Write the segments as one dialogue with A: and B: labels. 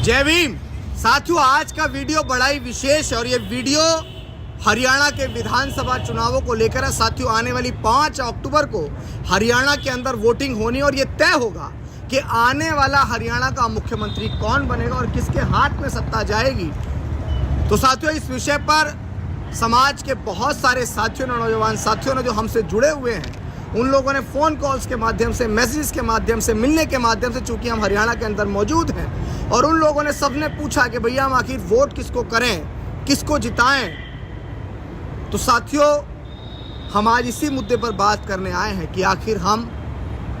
A: जय भीम। साथियों, आज का वीडियो बड़ा ही विशेष है और ये वीडियो हरियाणा के विधानसभा चुनावों को लेकर है। साथियों, आने वाली 5 अक्टूबर को हरियाणा के अंदर वोटिंग होनी और ये तय होगा कि आने वाला हरियाणा का मुख्यमंत्री कौन बनेगा और किसके हाथ में सत्ता जाएगी। तो साथियों, इस विषय पर समाज के बहुत सारे साथियों ने, नौजवान साथियों ने जो हमसे जुड़े हुए हैं, उन लोगों ने फ़ोन कॉल्स के माध्यम से, मैसेज के माध्यम से, मिलने के माध्यम से, चूँकि हम हरियाणा के अंदर मौजूद हैं, और उन लोगों ने सबने पूछा कि भैया हम आखिर वोट किसको करें, किसको जिताएं। तो साथियों, हम आज इसी मुद्दे पर बात करने आए हैं कि आखिर हम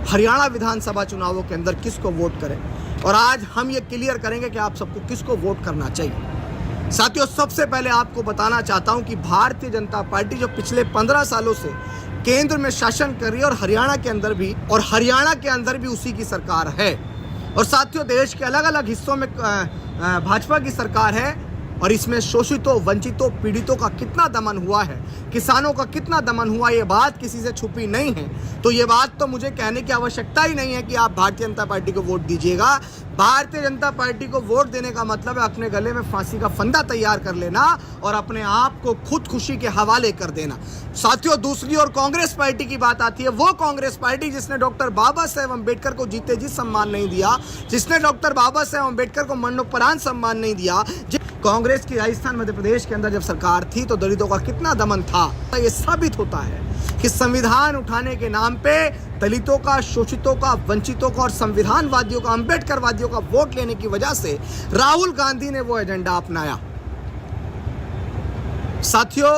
A: हरियाणा विधानसभा चुनावों के अंदर किसको वोट करें, और आज हम ये क्लियर करेंगे कि आप सबको किसको वोट करना चाहिए। साथियों, सबसे पहले आपको बताना चाहता हूं कि भारतीय जनता पार्टी जो पिछले 15 सालों से केंद्र में शासन कर रही है और हरियाणा के अंदर भी उसी की सरकार है। और साथियों, देश के अलग अलग हिस्सों में भाजपा की सरकार है और इसमें शोषितों, वंचितों, पीड़ितों का कितना दमन हुआ है, किसानों का कितना दमन हुआ, ये बात किसी से छुपी नहीं है। तो ये बात तो मुझे कहने की आवश्यकता ही नहीं है कि आप भारतीय जनता पार्टी को वोट दीजिएगा। भारतीय जनता पार्टी को वोट देने का मतलब है अपने गले में फांसी का फंदा तैयार कर लेना और अपने आप को खुद खुशी के हवाले कर देना। साथियों, दूसरी ओर कांग्रेस पार्टी की बात आती है। वो कांग्रेस पार्टी जिसने डॉक्टर बाबा साहेब अम्बेडकर को जीते जी सम्मान नहीं दिया, जिसने डॉक्टर बाबा साहेब अम्बेडकर को मरणोपरांत सम्मान नहीं दिया। कांग्रेस की राजस्थान मध्य प्रदेश के अंदर जब सरकार थी तो दलितों का कितना दमन था। ये साबित होता है कि संविधान उठाने के नाम पे दलितों का, शोषितों का, वंचितों का और संविधानवादियों का, अम्बेडकरवादियों का वोट लेने की वजह से राहुल गांधी ने वो एजेंडा अपनाया। साथियों,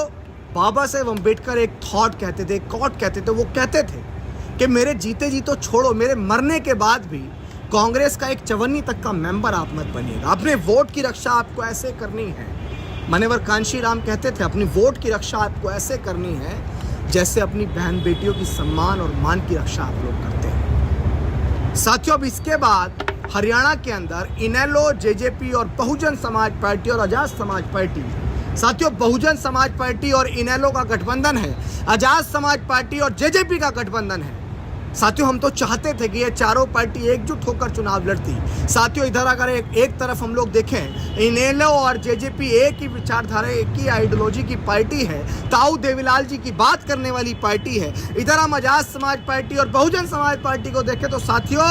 A: बाबा साहेब अम्बेडकर एक थॉट कहते थे, कोट कहते थे। वो कहते थे कि मेरे जीते जी तो छोड़ो, मेरे मरने के बाद भी कांग्रेस का एक चवन्नी तक का मेंबर आप मत बनिएगा। अपने वोट की रक्षा आपको ऐसे करनी है। मान्यवर कांशी राम कहते थे, अपनी वोट की रक्षा आपको ऐसे करनी है जैसे अपनी बहन बेटियों की सम्मान और मान की रक्षा आप लोग करते हैं। साथियों, अब इसके बाद हरियाणा के अंदर इनेलो, जेजेपी और बहुजन समाज पार्टी और आजाद समाज पार्टी, साथियों बहुजन समाज पार्टी और इनेलो का गठबंधन है, आजाद समाज पार्टी और जेजेपी का गठबंधन है। साथियों, हम तो चाहते थे कि ये चारों पार्टी एकजुट होकर चुनाव लड़ती। साथियों, इधर अगर एक तरफ हम लोग देखें, इनेलो और जेजेपी एक ही विचारधारा, एक ही आइडियोलॉजी की पार्टी है, ताऊ देवीलाल जी की बात करने वाली पार्टी है। इधर हम आजाद समाज पार्टी और बहुजन समाज पार्टी को देखें तो साथियों,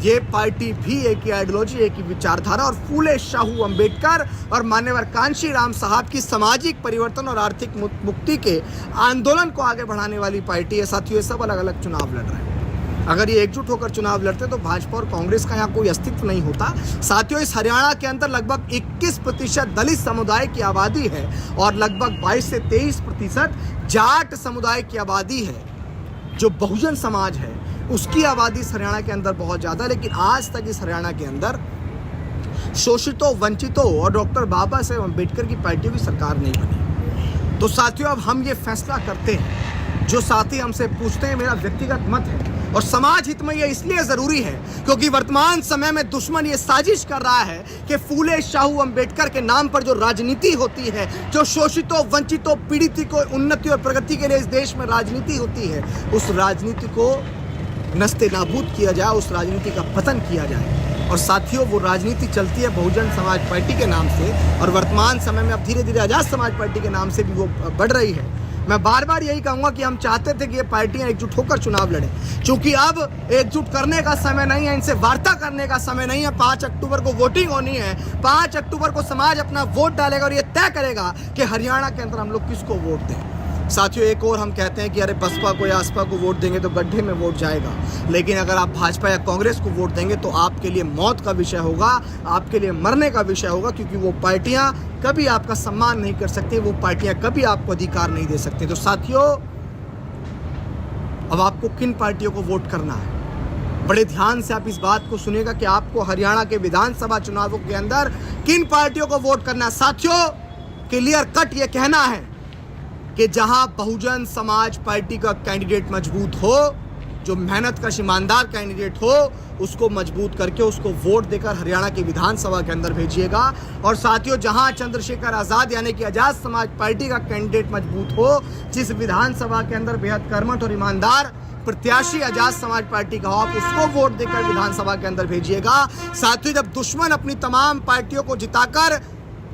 A: ये पार्टी भी एक ही आइडियोलॉजी, एक ही विचारधारा और फूले शाहू अम्बेडकर और मान्यवर कांशी राम साहब की सामाजिक परिवर्तन और आर्थिक मुक्ति के आंदोलन को आगे बढ़ाने वाली पार्टी है। साथियों, ये सब अलग अलग चुनाव लड़ रहे हैं। अगर ये एकजुट होकर चुनाव लड़ते तो भाजपा और कांग्रेस का यहाँ कोई अस्तित्व नहीं होता। साथियों, इस हरियाणा के अंदर लगभग 21% दलित समुदाय की आबादी है और लगभग 22 से 23% जाट समुदाय की आबादी है। जो बहुजन समाज है उसकी आबादी इस हरियाणा के अंदर बहुत ज़्यादा है, लेकिन आज तक इस हरियाणा के अंदर शोषितों, वंचितों और डॉक्टर बाबा साहेब अम्बेडकर की पार्टियों की सरकार नहीं बनी। तो साथियों, अब हम ये फैसला करते हैं। जो साथी हमसे पूछते हैं, मेरा व्यक्तिगत मत है और समाज हित में ये इसलिए ज़रूरी है क्योंकि वर्तमान समय में दुश्मन ये साजिश कर रहा है कि फूले शाहू अम्बेडकर के नाम पर जो राजनीति होती है, जो शोषितों, वंचितों, पीड़ितों को उन्नति और प्रगति के लिए इस देश में राजनीति होती है, उस राजनीति को नस्ते नाबूद किया जाए, उस राजनीति का पतन किया जाए। और साथियों, वो राजनीति चलती है बहुजन समाज पार्टी के नाम से और वर्तमान समय में अब धीरे धीरे आजाद समाज पार्टी के नाम से भी वो बढ़ रही है। मैं बार बार यही कहूँगा कि हम चाहते थे कि ये पार्टियाँ एकजुट होकर चुनाव लड़ें, क्योंकि अब एकजुट करने का समय नहीं है, इनसे वार्ता करने का समय नहीं है। 5 अक्टूबर को वोटिंग होनी है। 5 अक्टूबर को समाज अपना वोट डालेगा और ये तय करेगा कि हरियाणा के अंदर हम लोग किसको वोट दें। साथियों, एक और हम कहते हैं कि अरे बसपा को या आसपा को वोट देंगे तो गड्ढे में वोट जाएगा, लेकिन अगर आप भाजपा या कांग्रेस को वोट देंगे तो आपके लिए मौत का विषय होगा, आपके लिए मरने का विषय होगा, क्योंकि वो पार्टियां कभी आपका सम्मान नहीं कर सकती, वो पार्टियां कभी आपको अधिकार नहीं दे सकती। तो साथियों, अब आपको किन पार्टियों को वोट करना है, बड़े ध्यान से आप इस बात को सुनिएगा कि आपको हरियाणा के विधानसभा चुनावों के अंदर किन पार्टियों को वोट करना है। साथियों, क्लियर कट ये कहना है कि जहां बहुजन समाज पार्टी का कैंडिडेट मजबूत हो जो मेहनत का ईमानदार कैंडिडेट हो उसको मजबूत करके उसको वोट देकर हरियाणा की विधानसभा के अंदर भेजिएगा। और साथियों, जहां चंद्रशेखर आज़ाद यानी कि आज़ाद समाज पार्टी का कैंडिडेट मजबूत हो, जिस विधानसभा के अंदर बेहद कर्मठ और ईमानदार प्रत्याशी आज़ाद समाज पार्टी का हो, आप उसको वोट देकर विधानसभा के अंदर भेजिएगा। साथियों, जब दुश्मन अपनी तमाम पार्टियों को जिताकर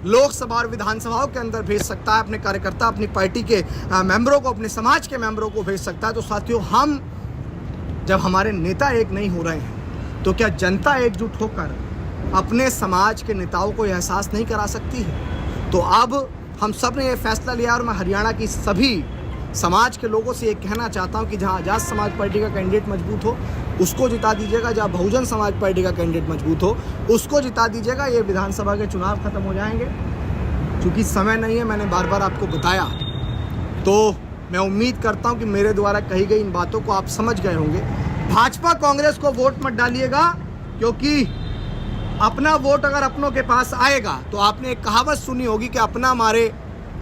A: लोकसभा और विधानसभाओं के अंदर भेज सकता है, अपने कार्यकर्ता, अपनी पार्टी के मेंबरों को, अपने समाज के मेंबरों को भेज सकता है, तो साथियों, हम जब हमारे नेता एक नहीं हो रहे हैं तो क्या जनता एकजुट होकर अपने समाज के नेताओं को यह एहसास नहीं करा सकती है? तो अब हम सब ने ये फैसला लिया और मैं हरियाणा की सभी समाज के लोगों से ये कहना चाहता हूँ कि जहाँ आज़ाद समाज पार्टी का कैंडिडेट मजबूत हो उसको जिता दीजिएगा, जहाँ बहुजन समाज पार्टी का कैंडिडेट मजबूत हो उसको जिता दीजिएगा। ये विधानसभा के चुनाव खत्म हो जाएंगे, क्योंकि समय नहीं है, मैंने बार बार आपको बताया। तो मैं उम्मीद करता हूं कि मेरे द्वारा कही गई इन बातों को आप समझ गए होंगे। भाजपा कांग्रेस को वोट मत डालिएगा, क्योंकि अपना वोट अगर अपनों के पास आएगा तो आपने एक कहावत सुनी होगी कि अपना मारे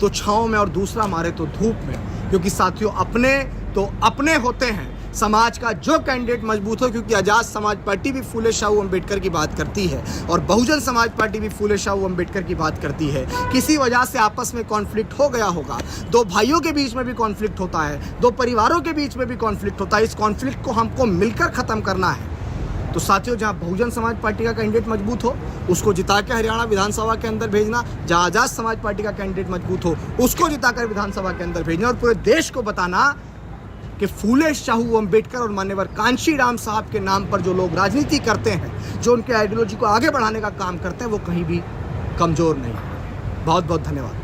A: तो छांव में और दूसरा मारे तो धूप में। क्योंकि साथियों, अपने तो अपने होते हैं। समाज का जो कैंडिडेट मजबूत हो, क्योंकि आज़ाद समाज पार्टी भी फूले शाहू अम्बेडकर की बात करती है और बहुजन समाज पार्टी भी फूले शाहू अम्बेडकर की बात करती है। किसी वजह से आपस में कॉन्फ्लिक्ट हो गया होगा, दो भाइयों के बीच में भी कॉन्फ्लिक्ट होता है, दो परिवारों के बीच में भी कॉन्फ्लिक्ट होता है। इस कॉन्फ्लिक्ट को हमको मिलकर ख़त्म करना है। तो साथियों, जहां बहुजन समाज पार्टी का कैंडिडेट मजबूत हो उसको जिता के हरियाणा विधानसभा के अंदर भेजना, जहां आज़ाद समाज पार्टी का कैंडिडेट मजबूत हो उसको जिताकर विधानसभा के अंदर भेजना, और पूरे देश को बताना कि फूले शाहू अम्बेडकर और मान्यवर कांशी राम साहब के नाम पर जो लोग राजनीति करते हैं, जो उनके आइडियोलॉजी को आगे बढ़ाने का काम करते हैं, वो कहीं भी कमज़ोर नहीं। बहुत बहुत धन्यवाद।